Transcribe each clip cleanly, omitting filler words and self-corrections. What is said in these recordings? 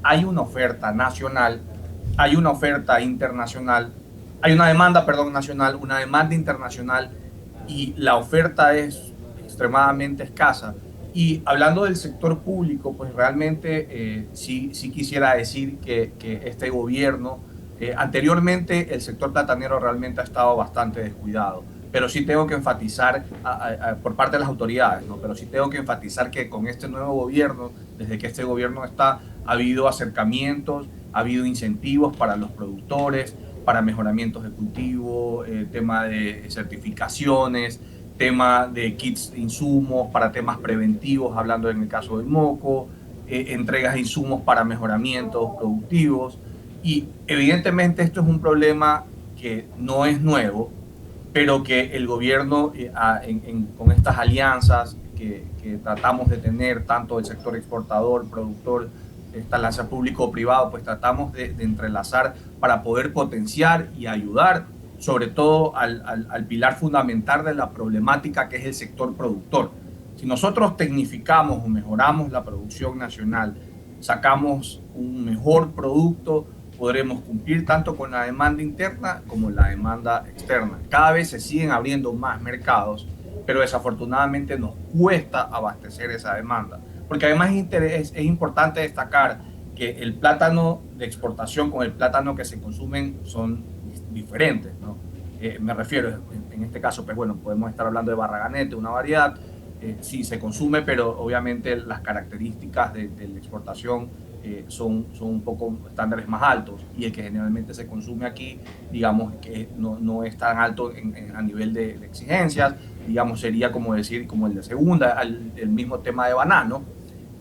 hay una oferta nacional, hay una oferta internacional, hay una demanda, perdón, nacional, una demanda internacional y la oferta es extremadamente escasa. Y hablando del sector público, pues realmente sí quisiera decir que este gobierno, anteriormente el sector platanero realmente ha estado bastante descuidado, pero sí tengo que enfatizar por parte de las autoridades, ¿no? Pero sí tengo que enfatizar que con este nuevo gobierno, desde que este gobierno está, ha habido acercamientos, ha habido incentivos para los productores, para mejoramientos de cultivo, tema de certificaciones, tema de kits de insumos para temas preventivos, hablando en el caso del moco, entregas de insumos para mejoramientos productivos. Y evidentemente esto es un problema que no es nuevo, pero que el gobierno, con estas alianzas que tratamos de tener, tanto el sector exportador, productor, esta alianza público-privado, pues tratamos de entrelazar para poder potenciar y ayudar, sobre todo al pilar fundamental de la problemática que es el sector productor. Si nosotros tecnificamos o mejoramos la producción nacional, sacamos un mejor producto, podremos cumplir tanto con la demanda interna como la demanda externa. Cada vez se siguen abriendo más mercados, pero desafortunadamente nos cuesta abastecer esa demanda. Porque además es importante destacar que el plátano de exportación con el plátano que se consumen son diferentes, ¿no? Me refiero, en este caso, pues bueno, podemos estar hablando de Barraganete, una variedad, sí se consume, pero obviamente las características de la exportación son un poco estándares más altos, y el que generalmente se consume aquí, digamos que no es tan alto a nivel de exigencias, digamos sería como decir, como el de segunda, el mismo tema de banano,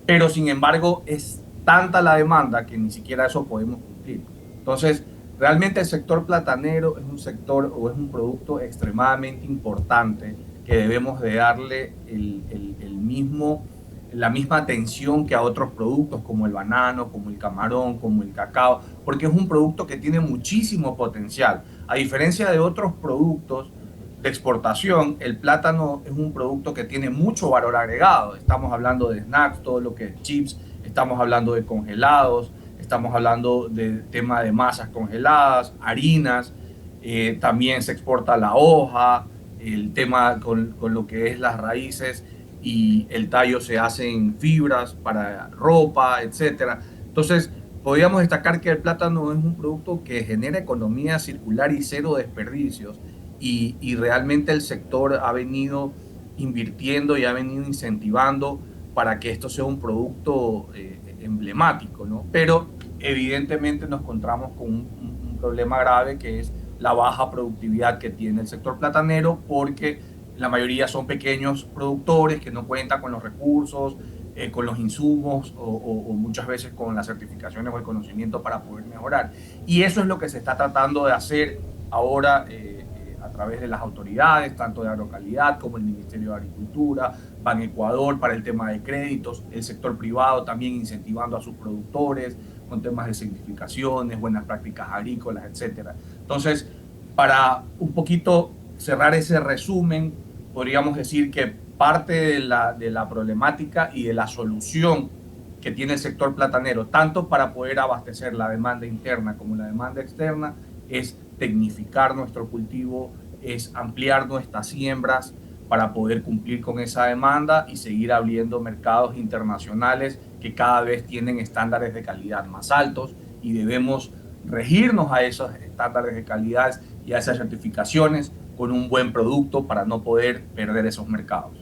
pero sin embargo es tanta la demanda que ni siquiera eso podemos cumplir. Entonces, realmente el sector platanero es un sector o es un producto extremadamente importante que debemos de darle la misma atención que a otros productos como el banano, como el camarón, como el cacao, porque es un producto que tiene muchísimo potencial. A diferencia de otros productos de exportación, el plátano es un producto que tiene mucho valor agregado. Estamos hablando de snacks, todo lo que es chips, estamos hablando de congelados, estamos hablando del tema de masas congeladas, harinas, también se exporta la hoja, el tema con lo que es las raíces y el tallo se hacen fibras para ropa, etcétera. Entonces, podríamos destacar que el plátano es un producto que genera economía circular y cero desperdicios, y realmente el sector ha venido invirtiendo y ha venido incentivando para que esto sea un producto emblemático, ¿no? Pero evidentemente nos encontramos con un problema grave, que es la baja productividad que tiene el sector platanero, porque la mayoría son pequeños productores que no cuentan con los recursos, con los insumos o muchas veces con las certificaciones o el conocimiento para poder mejorar. Y eso es lo que se está tratando de hacer ahora a través de las autoridades, tanto de Agrocalidad como el Ministerio de Agricultura, Ban Ecuador para el tema de créditos, el sector privado también incentivando a sus productores con temas de certificaciones, buenas prácticas agrícolas, etcétera. Entonces, para un poquito cerrar ese resumen, podríamos decir que parte de la problemática y de la solución que tiene el sector platanero, tanto para poder abastecer la demanda interna como la demanda externa, es tecnificar nuestro cultivo, es ampliar nuestras siembras para poder cumplir con esa demanda y seguir abriendo mercados internacionales que cada vez tienen estándares de calidad más altos, y debemos regirnos a esos estándares de calidad y a esas certificaciones con un buen producto para no poder perder esos mercados.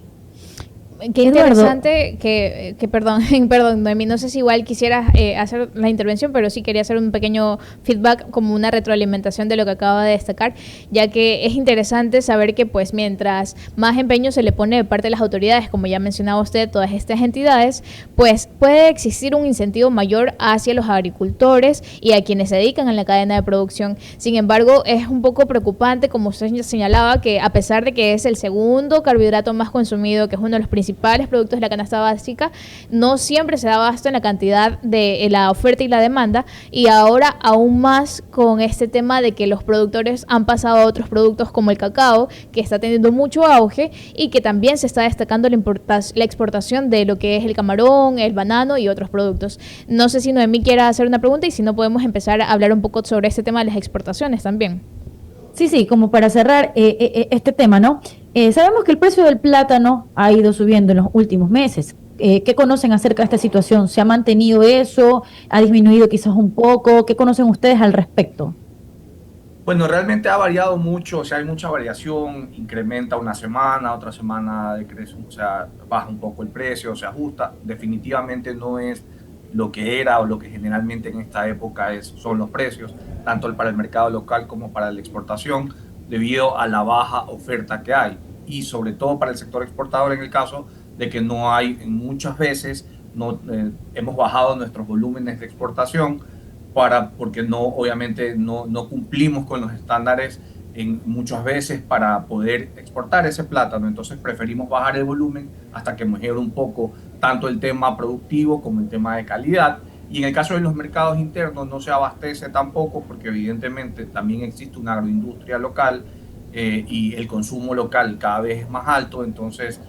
Qué Eduardo, interesante perdón, perdón, Noemí, no sé si igual quisieras hacer la intervención, pero sí quería hacer un pequeño feedback como una retroalimentación de lo que acaba de destacar, ya que es interesante saber que pues mientras más empeño se le pone de parte de las autoridades, como ya mencionaba usted, todas estas entidades, pues puede existir un incentivo mayor hacia los agricultores y a quienes se dedican a la cadena de producción. Sin embargo, es un poco preocupante, como usted señalaba, que a pesar de que es el segundo carbohidrato más consumido, que es uno de los principales principales productos de la canasta básica, no siempre se da abasto en la cantidad de la oferta y la demanda, y ahora aún más con este tema de que los productores han pasado a otros productos como el cacao, que está teniendo mucho auge y que también se está destacando la exportación de lo que es el camarón, el banano y otros productos. No sé si Noemí quiera hacer una pregunta y si no podemos empezar a hablar un poco sobre este tema de las exportaciones también. Sí, como para cerrar este tema, ¿no? Sabemos que el precio del plátano ha ido subiendo en los últimos meses. ¿Qué conocen acerca de esta situación? ¿Se ha mantenido eso? ¿Ha disminuido quizás un poco? ¿Qué conocen ustedes al respecto? Bueno, realmente ha variado mucho, o sea, hay mucha variación, incrementa una semana, otra semana decrece, o sea, baja un poco el precio, se ajusta. Definitivamente no es lo que era o lo que generalmente en esta época son los precios, tanto para el mercado local como para la exportación, debido a la baja oferta que hay, y sobre todo para el sector exportador, en el caso de que no hay, muchas veces hemos bajado nuestros volúmenes de exportación porque obviamente no cumplimos con los estándares muchas veces para poder exportar ese plátano. Entonces preferimos bajar el volumen hasta que mejore un poco tanto el tema productivo como el tema de calidad. Y en el caso de los mercados internos no se abastece tampoco, porque evidentemente también existe una agroindustria local, y el consumo local cada vez es más alto. Entonces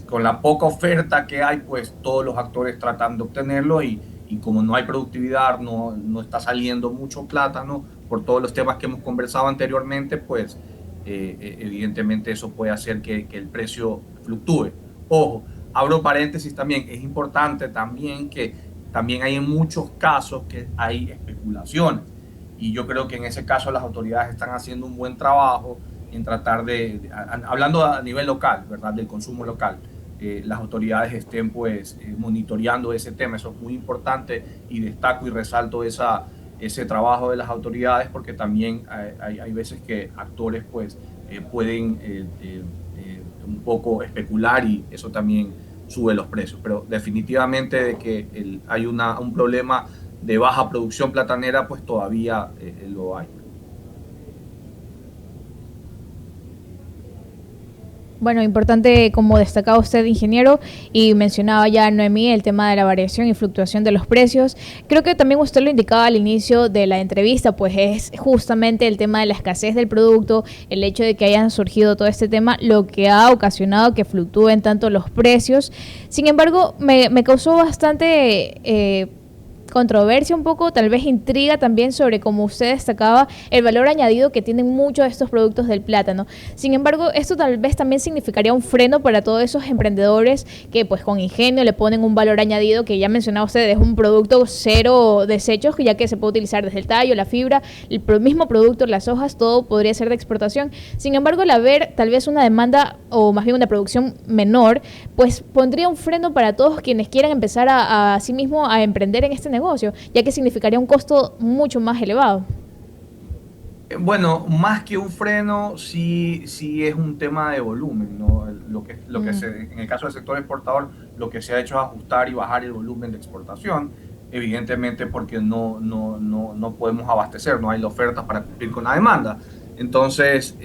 con la poca oferta que hay, pues todos los actores tratan de obtenerlo, y como no hay productividad, no está saliendo mucho plátano por todos los temas que hemos conversado anteriormente, pues evidentemente eso puede hacer que el precio fluctúe. Ojo, abro paréntesis también, es importante también que también hay en muchos casos que hay especulaciones, y yo creo que en ese caso las autoridades están haciendo un buen trabajo en tratar hablando a nivel local, ¿verdad?, del consumo local, las autoridades estén pues monitoreando ese tema. Eso es muy importante, y destaco y resalto ese trabajo de las autoridades, porque también hay veces que actores pues pueden un poco especular, y eso también sube los precios. Pero definitivamente de que hay un problema de baja producción platanera, pues todavía lo hay. Bueno, importante, como destacaba usted, ingeniero, y mencionaba ya Noemí el tema de la variación y fluctuación de los precios. Creo que también usted lo indicaba al inicio de la entrevista, pues es justamente el tema de la escasez del producto, el hecho de que hayan surgido todo este tema, lo que ha ocasionado que fluctúen tanto los precios. Sin embargo, me causó bastante controversia un poco, tal vez intriga también sobre, como usted destacaba, el valor añadido que tienen muchos de estos productos del plátano. Sin embargo, esto tal vez también significaría un freno para todos esos emprendedores que pues con ingenio le ponen un valor añadido, que ya mencionaba usted, es un producto cero desechos, ya que se puede utilizar desde el tallo, la fibra, el mismo producto, las hojas, todo podría ser de exportación. Sin embargo, al haber tal vez una demanda o más bien una producción menor, pues pondría un freno para todos quienes quieran empezar a sí mismo a emprender en este negocio, ya que significaría un costo mucho más elevado. Bueno, más que un freno, sí es un tema de volumen, ¿no? En el caso del sector exportador, lo que se ha hecho es ajustar y bajar el volumen de exportación, evidentemente porque no podemos abastecer, no hay la oferta para cumplir con la demanda. Entonces,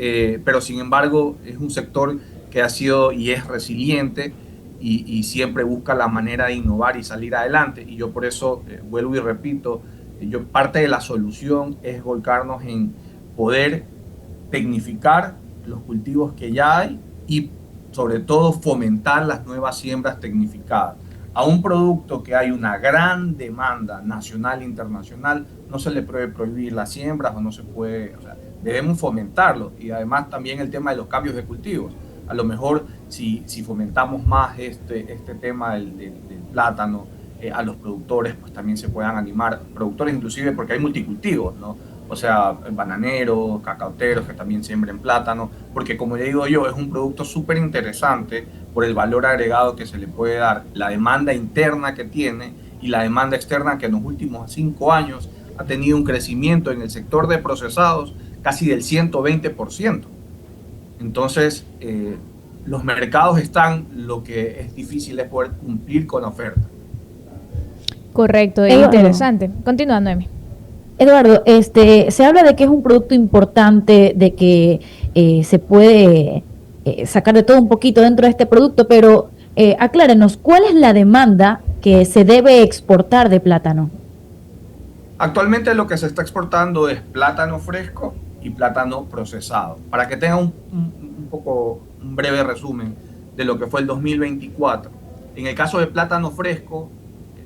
pero sin embargo, es un sector que ha sido y es resiliente, y siempre busca la manera de innovar y salir adelante. Y yo por eso vuelvo y repito, parte de la solución es volcarnos en poder tecnificar los cultivos que ya hay, y sobre todo fomentar las nuevas siembras tecnificadas. A un producto que hay una gran demanda nacional e internacional, no se le puede prohibir las siembras, o no se puede, o sea, debemos fomentarlo. Y además también el tema de los cambios de cultivos. A lo mejor si fomentamos más este tema del plátano, a los productores pues también se puedan animar, productores inclusive, porque hay multicultivos, ¿no? O sea, bananeros, cacauteros que también siembren plátano, porque como ya digo yo, es un producto súper interesante por el valor agregado que se le puede dar, la demanda interna que tiene y la demanda externa, que en los últimos 5 años ha tenido un crecimiento en el sector de procesados casi del 120%. Entonces, los mercados están, lo que es difícil es poder cumplir con la oferta. Correcto, es interesante. Continuando, Noemí. Eduardo, se habla de que es un producto importante, de que se puede sacar de todo un poquito dentro de este producto, pero Aclárenos, ¿cuál es la demanda que se debe exportar de plátano? Actualmente lo que se está exportando es plátano fresco y plátano procesado. Para que tengan un breve resumen de lo que fue el 2024. En el caso de plátano fresco,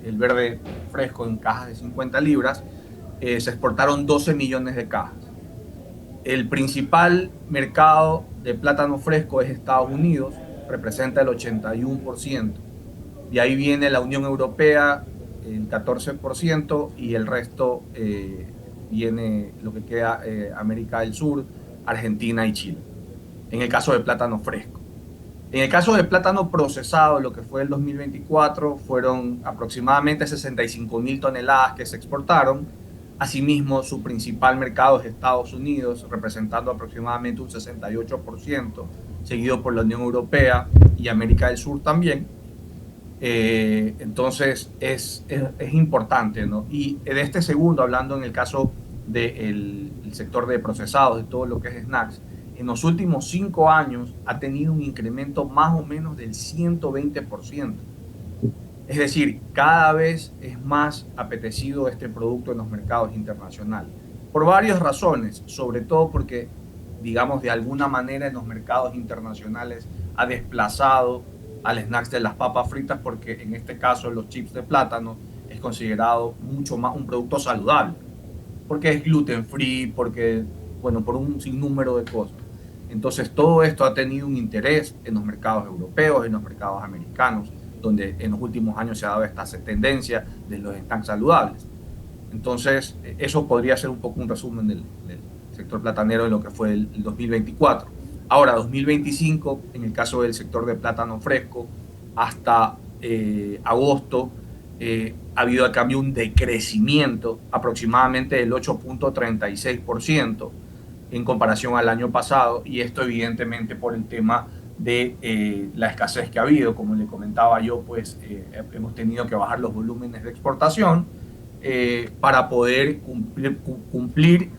el verde fresco en cajas de 50 libras, se exportaron 12 millones de cajas. El principal mercado de plátano fresco es Estados Unidos, representa el 81%. De ahí viene la Unión Europea, el 14%, y el resto viene lo que queda América del Sur, Argentina y Chile, en el caso de plátano fresco. En el caso de plátano procesado, lo que fue el 2024, fueron aproximadamente 65.000 toneladas que se exportaron. Asimismo, su principal mercado es Estados Unidos, representando aproximadamente un 68%, seguido por la Unión Europea y América del Sur también. Entonces es importante, ¿no? Y de este segundo, hablando en el caso del sector de procesados, de todo lo que es snacks, en los últimos 5 años ha tenido un incremento más o menos del 120%. Es decir, cada vez es más apetecido este producto en los mercados internacionales, por varias razones, sobre todo porque, digamos, de alguna manera en los mercados internacionales ha desplazado al snacks de las papas fritas, porque en este caso los chips de plátano es considerado mucho más un producto saludable, porque es gluten free, porque, bueno, por un sinnúmero de cosas. Entonces todo esto ha tenido un interés en los mercados europeos, en los mercados americanos, donde en los últimos años se ha dado esta tendencia de los snacks saludables. Entonces eso podría ser un poco un resumen del sector platanero en lo que fue el 2024. Ahora, 2025, en el caso del sector de plátano fresco, hasta agosto ha habido a cambio un decrecimiento aproximadamente del 8.36% en comparación al año pasado, y esto evidentemente por el tema de la escasez que ha habido. Como le comentaba yo, pues hemos tenido que bajar los volúmenes de exportación para poder cumplir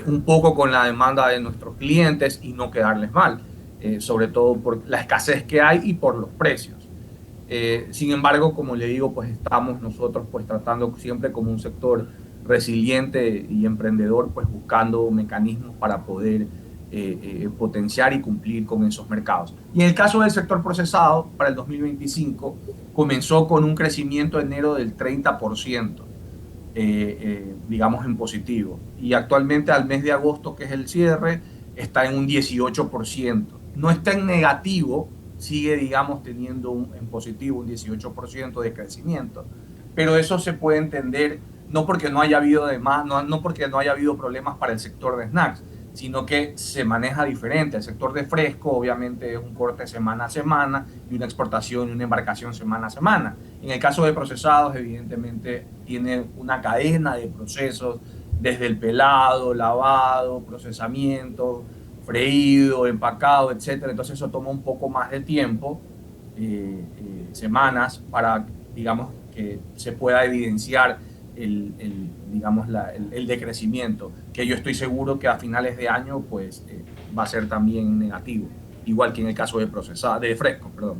un poco con la demanda de nuestros clientes y no quedarles mal, sobre todo por la escasez que hay y por los precios. Sin embargo, como le digo, pues estamos nosotros pues tratando siempre como un sector resiliente y emprendedor, pues buscando mecanismos para poder potenciar y cumplir con esos mercados. Y en el caso del sector procesado, para el 2025 comenzó con un crecimiento en enero del 30%, digamos en positivo, y actualmente al mes de agosto, que es el cierre, está en un 18%. No está en negativo, sigue, digamos, teniendo en positivo un 18% de crecimiento, pero eso se puede entender no porque no haya habido no porque no haya habido problemas para el sector de snacks, sino que se maneja diferente. El sector de fresco obviamente es un corte semana a semana y una exportación y una embarcación semana a semana. En el caso de procesados, evidentemente tiene una cadena de procesos, desde el pelado, lavado, procesamiento, freído, empacado, etcétera. Entonces eso toma un poco más de tiempo, semanas, para, digamos, que se pueda evidenciar el decrecimiento, que yo estoy seguro que a finales de año pues va a ser también negativo, igual que en el caso de fresco, perdón.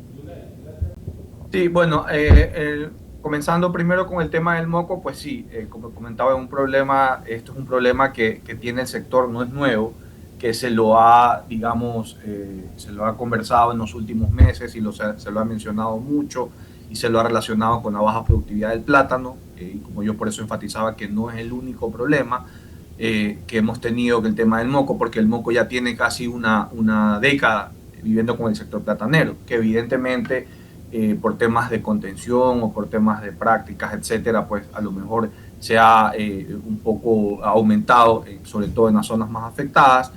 Sí, bueno, comenzando primero con el tema del moco, pues sí, como comentaba, esto es un problema que tiene el sector, no es nuevo, que se lo ha, digamos, se lo ha conversado en los últimos meses y se lo ha mencionado mucho, y se lo ha relacionado con la baja productividad del plátano, y como yo por eso enfatizaba que no es el único problema que hemos tenido, que el tema del moco, porque el moco ya tiene casi una década viviendo con el sector platanero, que evidentemente por temas de contención o por temas de prácticas, etcétera, pues a lo mejor se ha un poco aumentado, sobre todo en las zonas más afectadas.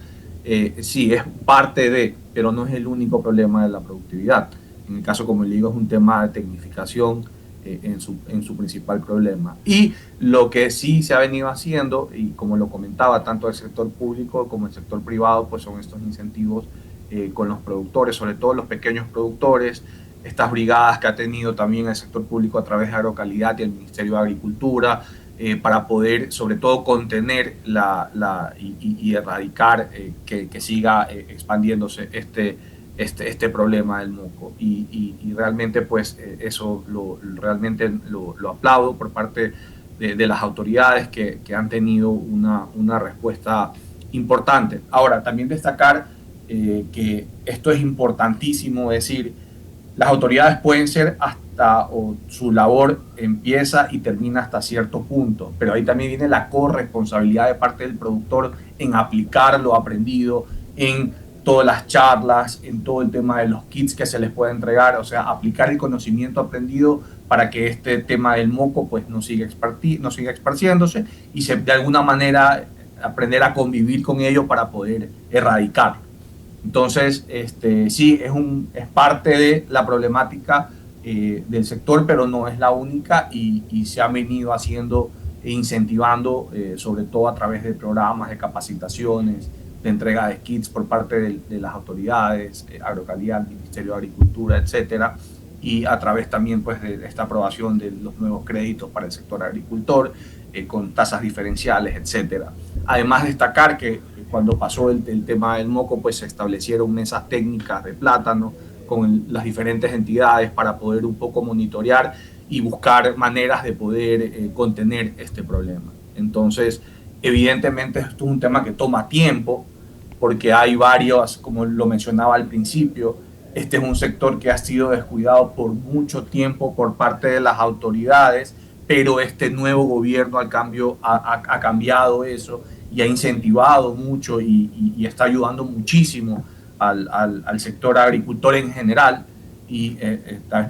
Sí, es parte de, pero no es el único problema de la productividad. En el caso, como le digo, es un tema de tecnificación en su principal problema. Y lo que sí se ha venido haciendo, y como lo comentaba, tanto el sector público como el sector privado, pues son estos incentivos con los productores, sobre todo los pequeños productores, estas brigadas que ha tenido también el sector público a través de Agrocalidad y el Ministerio de Agricultura, para poder, sobre todo, contener y erradicar que siga expandiéndose este problema del moco. Y realmente pues eso realmente lo aplaudo por parte de las autoridades que han tenido una respuesta importante. Ahora, también destacar que esto es importantísimo, es decir, las autoridades pueden ser o su labor empieza y termina hasta cierto punto, pero ahí también viene la corresponsabilidad de parte del productor en aplicar lo aprendido, en todas las charlas, en todo el tema de los kits que se les puede entregar, o sea, aplicar el conocimiento aprendido para que este tema del moco pues no siga esparciéndose y de alguna manera aprender a convivir con ello para poder erradicarlo. Entonces, sí, es parte de la problemática del sector, pero no es la única y se ha venido haciendo e incentivando, sobre todo a través de programas de capacitaciones, de entrega de kits por parte de las autoridades, Agrocalidad, Ministerio de Agricultura, etcétera, y a través también pues, de esta aprobación de los nuevos créditos para el sector agricultor, con tasas diferenciales, etcétera. Además, destacar que cuando pasó el tema del moco, pues se establecieron mesas técnicas de plátano con las diferentes entidades para poder un poco monitorear y buscar maneras de poder contener este problema. Entonces, evidentemente esto es un tema que toma tiempo porque hay varios, como lo mencionaba al principio, este es un sector que ha sido descuidado por mucho tiempo por parte de las autoridades, pero este nuevo gobierno al cambio ha cambiado eso y ha incentivado mucho y está ayudando muchísimo al sector agricultor en general y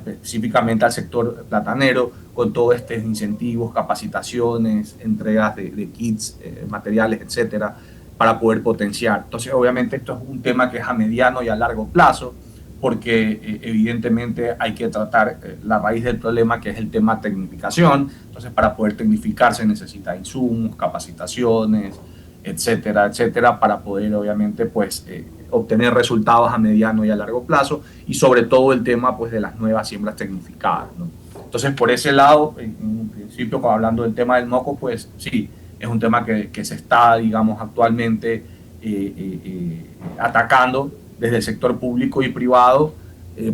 específicamente al sector platanero con todos estos incentivos, capacitaciones, entregas de kits, materiales, etcétera, para poder potenciar. Entonces, obviamente, esto es un tema que es a mediano y a largo plazo, porque evidentemente hay que tratar la raíz del problema, que es el tema tecnificación. Entonces, para poder tecnificar se necesita insumos, capacitaciones, etcétera, etcétera, para poder obviamente pues obtener resultados a mediano y a largo plazo, y sobre todo el tema pues de las nuevas siembras tecnificadas, ¿no? Entonces, por ese lado, en un principio, hablando del tema del moco, pues sí, es un tema que se está, digamos, actualmente atacando desde el sector público y privado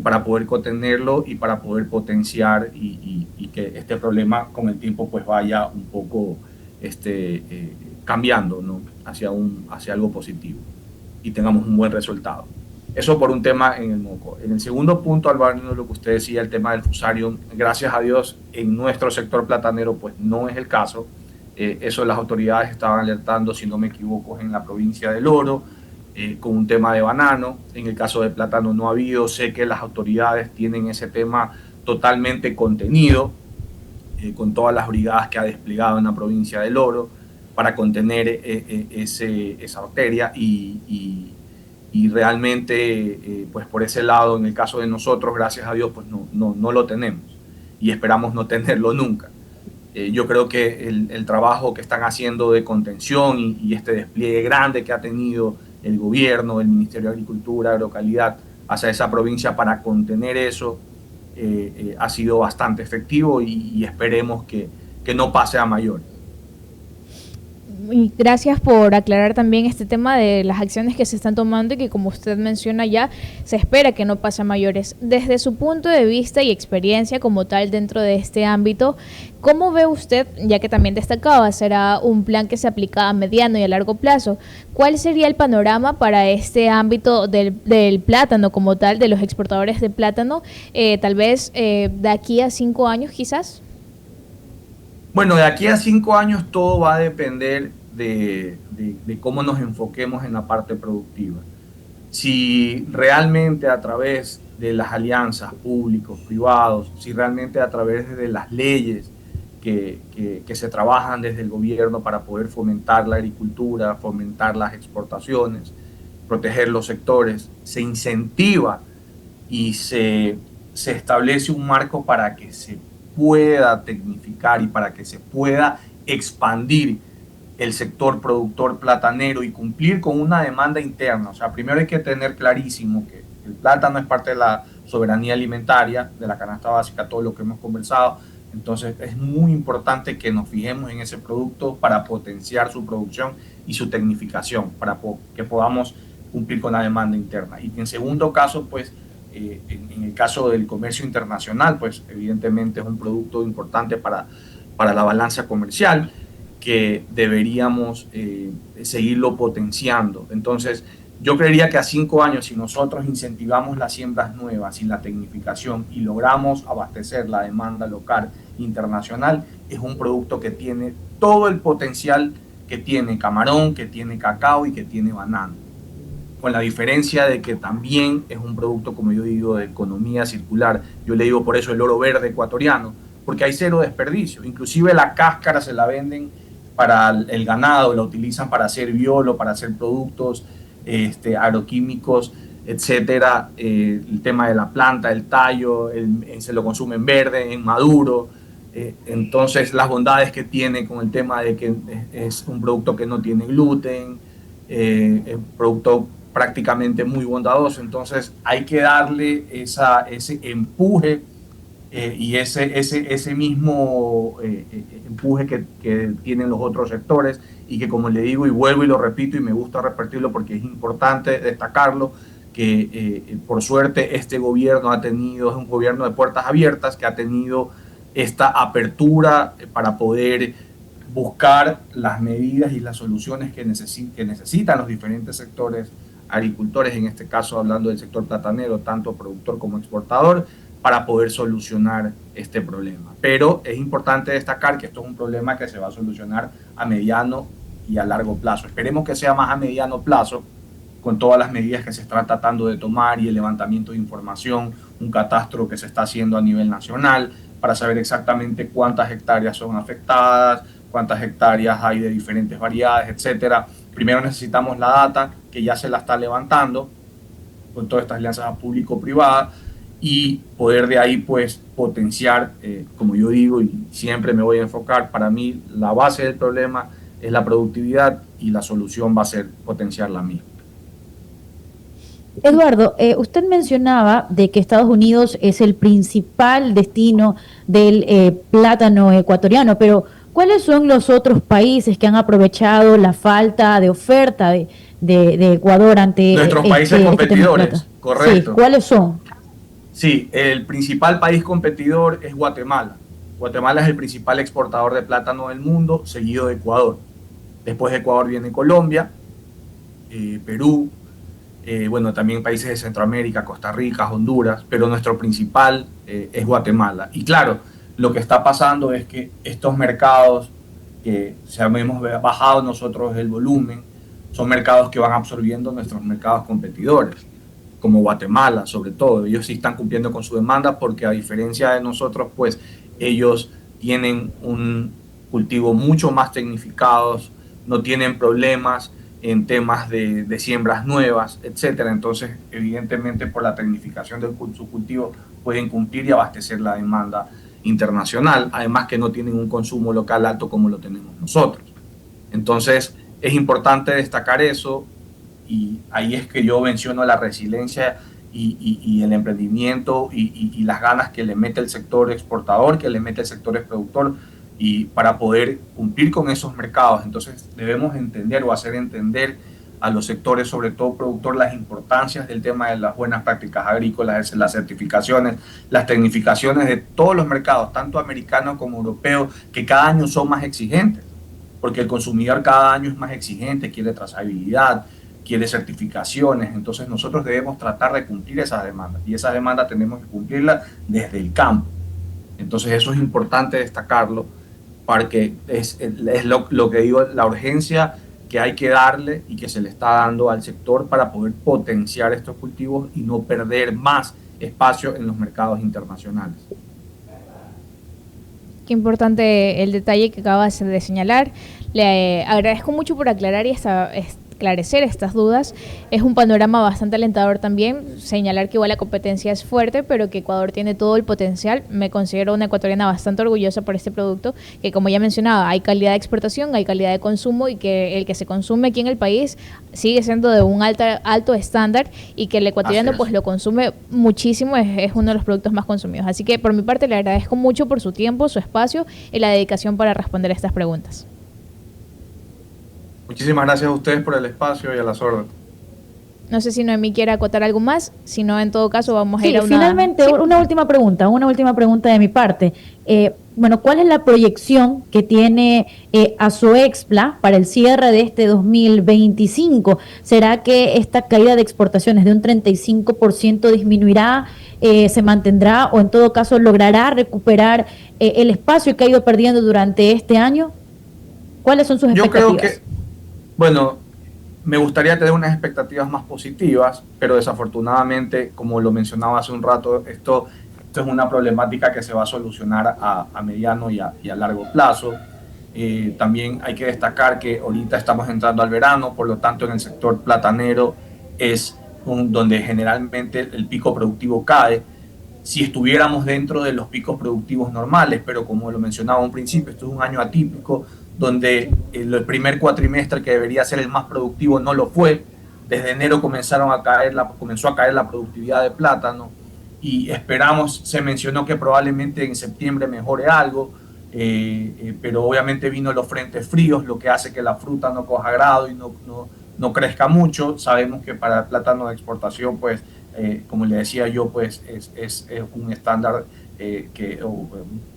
para poder contenerlo y para poder potenciar y que este problema con el tiempo pues vaya un poco cambiando, ¿no? hacia algo positivo y tengamos un buen resultado. Eso por un tema en el moco. En el segundo punto, Álvaro, lo que usted decía, el tema del fusarium, gracias a Dios, en nuestro sector platanero pues no es el caso. Eso las autoridades estaban alertando, si no me equivoco, en la provincia del Oro, con un tema de banano. En el caso de plátano no ha habido. Sé que las autoridades tienen ese tema totalmente contenido, con todas las brigadas que ha desplegado en la provincia del Oro para contener esa bacteria y realmente pues por ese lado, en el caso de nosotros, gracias a Dios, pues no lo tenemos y esperamos no tenerlo nunca. Yo creo que el trabajo que están haciendo de contención y este despliegue grande que ha tenido el gobierno, el Ministerio de Agricultura, Agrocalidad, hacia esa provincia para contener eso, ha sido bastante efectivo y esperemos que no pase a mayores. Y gracias por aclarar también este tema de las acciones que se están tomando y que, como usted menciona ya, se espera que no pase a mayores. Desde su punto de vista y experiencia como tal dentro de este ámbito, ¿cómo ve usted, ya que también destacaba, será un plan que se aplica a mediano y a largo plazo? ¿Cuál sería el panorama para este ámbito del plátano como tal, de los exportadores de plátano, tal vez de aquí a 5 años quizás? Bueno, de aquí a 5 años todo va a depender de cómo nos enfoquemos en la parte productiva. Si realmente a través de las alianzas públicos, privados, si realmente a través de las leyes que se trabajan desde el gobierno para poder fomentar la agricultura, fomentar las exportaciones, proteger los sectores, se incentiva y se establece un marco para que se pueda tecnificar y para que se pueda expandir el sector productor platanero y cumplir con una demanda interna. O sea, primero hay que tener clarísimo que el plátano es parte de la soberanía alimentaria, de la canasta básica, todo lo que hemos conversado. Entonces es muy importante que nos fijemos en ese producto para potenciar su producción y su tecnificación, para que podamos cumplir con la demanda interna. Y en segundo caso, pues, en el caso del comercio internacional, pues evidentemente es un producto importante para la balanza comercial que deberíamos seguirlo potenciando. Entonces, yo creería que a 5 años, si nosotros incentivamos las siembras nuevas y la tecnificación y logramos abastecer la demanda local internacional, es un producto que tiene todo el potencial que tiene camarón, que tiene cacao y que tiene banano, con la diferencia de que también es un producto, como yo digo, de economía circular. Yo le digo por eso el oro verde ecuatoriano, porque hay cero desperdicio. Inclusive la cáscara se la venden para el ganado, la utilizan para hacer biolo, para hacer productos agroquímicos, etcétera. El tema de la planta, el tallo, se lo consume en verde, en maduro. Entonces las bondades que tiene con el tema de que es un producto que no tiene gluten, es un producto prácticamente muy bondadoso. Entonces hay que darle ese empuje y ese mismo empuje que tienen los otros sectores, y que, como le digo y vuelvo y lo repito y me gusta repetirlo porque es importante destacarlo, que por suerte este gobierno es un gobierno de puertas abiertas, que ha tenido esta apertura para poder buscar las medidas y las soluciones que necesitan los diferentes sectores agricultores, en este caso hablando del sector platanero, tanto productor como exportador, para poder solucionar este problema. Pero es importante destacar que esto es un problema que se va a solucionar a mediano y a largo plazo. Esperemos que sea más a mediano plazo, con todas las medidas que se están tratando de tomar y el levantamiento de información, un catastro que se está haciendo a nivel nacional para saber exactamente cuántas hectáreas son afectadas, cuántas hectáreas hay de diferentes variedades, etcétera. Primero necesitamos la data, que ya se la está levantando con todas estas alianzas público-privadas, y poder de ahí pues potenciar, como yo digo y siempre me voy a enfocar, para mí la base del problema es la productividad y la solución va a ser potenciar la misma. Eduardo, usted mencionaba de que Estados Unidos es el principal destino del plátano ecuatoriano, pero ¿cuáles son los otros países que han aprovechado la falta de oferta de Ecuador ante nuestros países competidores? Correcto. Sí, ¿cuáles son? Sí, el principal país competidor es Guatemala. Guatemala es el principal exportador de plátano del mundo, seguido de Ecuador. Después de Ecuador viene Colombia, Perú, bueno, también países de Centroamérica, Costa Rica, Honduras, pero nuestro principal es Guatemala. Y claro, lo que está pasando es que estos mercados que hemos bajado nosotros el volumen, son mercados que van absorbiendo nuestros mercados competidores, como Guatemala sobre todo. Ellos sí están cumpliendo con su demanda porque, a diferencia de nosotros, pues ellos tienen un cultivo mucho más tecnificados, no tienen problemas en temas de siembras nuevas, etcétera. Entonces, evidentemente, por la tecnificación de su cultivo pueden cumplir y abastecer la demanda internacional, además que no tienen un consumo local alto como lo tenemos nosotros. Entonces, es importante destacar eso, y ahí es que yo menciono la resiliencia y el emprendimiento y las ganas que le mete el sector exportador, que le mete el sector productor, y para poder cumplir con esos mercados. Entonces debemos entender o hacer entender a los sectores, sobre todo productor, las importancias del tema de las buenas prácticas agrícolas, las certificaciones, las tecnificaciones de todos los mercados, tanto americanos como europeos, que cada año son más exigentes, porque el consumidor cada año es más exigente, quiere trazabilidad, quiere certificaciones. Entonces nosotros debemos tratar de cumplir esas demandas, y esas demandas tenemos que cumplirlas desde el campo. Entonces eso es importante destacarlo, porque es lo que digo, la urgencia que hay que darle y que se le está dando al sector para poder potenciar estos cultivos y no perder más espacio en los mercados internacionales. Qué importante el detalle que acabas de señalar. Le agradezco mucho por aclarar y esclarecer estas dudas. Es un panorama bastante alentador también, señalar que igual la competencia es fuerte, pero que Ecuador tiene todo el potencial. Me considero una ecuatoriana bastante orgullosa por este producto, que, como ya mencionaba, hay calidad de exportación, hay calidad de consumo, y que el que se consume aquí en el país sigue siendo de un alto estándar, y que el ecuatoriano pues lo consume muchísimo, es uno de los productos más consumidos. Así que por mi parte le agradezco mucho por su tiempo, su espacio y la dedicación para responder estas preguntas. Muchísimas gracias a ustedes por el espacio y a las órdenes. No sé si Noemí quiere acotar algo más, si no, en todo caso vamos a ir a una... Finalmente, ¿Sí? una última pregunta de mi parte. Bueno, ¿cuál es la proyección que tiene Asoexpla para el cierre de este 2025? ¿Será que esta caída de exportaciones de un 35% disminuirá, se mantendrá o en todo caso logrará recuperar el espacio que ha ido perdiendo durante este año? ¿Cuáles son sus expectativas? Yo creo que, bueno, me gustaría tener unas expectativas más positivas, pero desafortunadamente, como lo mencionaba hace un rato, esto es una problemática que se va a solucionar a mediano y a largo plazo. También hay que destacar que ahorita estamos entrando al verano, por lo tanto en el sector platanero es donde generalmente el pico productivo cae. Si estuviéramos dentro de los picos productivos normales, pero como lo mencionaba un principio, esto es un año atípico, donde el primer cuatrimestre que debería ser el más productivo no lo fue. Desde enero comenzó a caer la productividad de plátano y esperamos, se mencionó que probablemente en septiembre mejore algo, pero obviamente vino los frentes fríos, lo que hace que la fruta no coja grado y no crezca mucho. Sabemos que para el plátano de exportación, pues, como le decía yo, pues es un estándar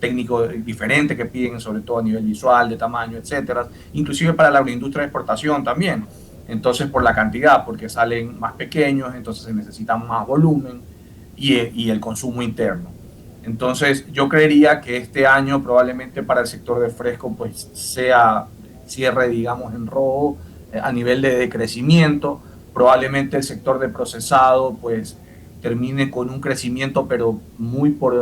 técnico diferente que piden, sobre todo a nivel visual, de tamaño, etcétera, inclusive para la agroindustria de exportación también. Entonces, por la cantidad, porque salen más pequeños, entonces se necesita más volumen y el consumo interno. Entonces, yo creería que este año probablemente para el sector de fresco pues sea cierre, digamos, en rojo a nivel de decrecimiento. Probablemente el sector de procesado pues termine con un crecimiento, pero muy por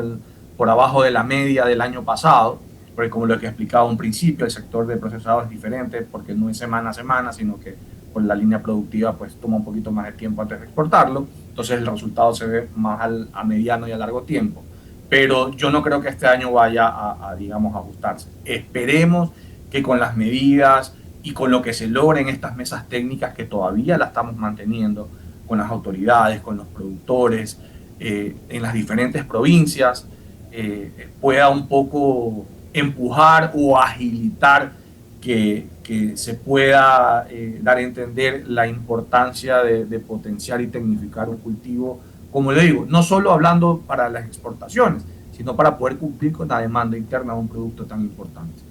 abajo de la media del año pasado, porque como lo que explicaba un principio, el sector de procesado es diferente porque no es semana a semana, sino que por la línea productiva pues toma un poquito más de tiempo antes de exportarlo, entonces el resultado se ve más a mediano y a largo tiempo. Pero yo no creo que este año vaya digamos, ajustarse. Esperemos que con las medidas y con lo que se logra en estas mesas técnicas, que todavía la estamos manteniendo con las autoridades, con los productores, en las diferentes provincias, pueda un poco empujar o agilitar que se pueda dar a entender la importancia de potenciar y tecnificar un cultivo, como le digo, no solo hablando para las exportaciones, sino para poder cumplir con la demanda interna de un producto tan importante.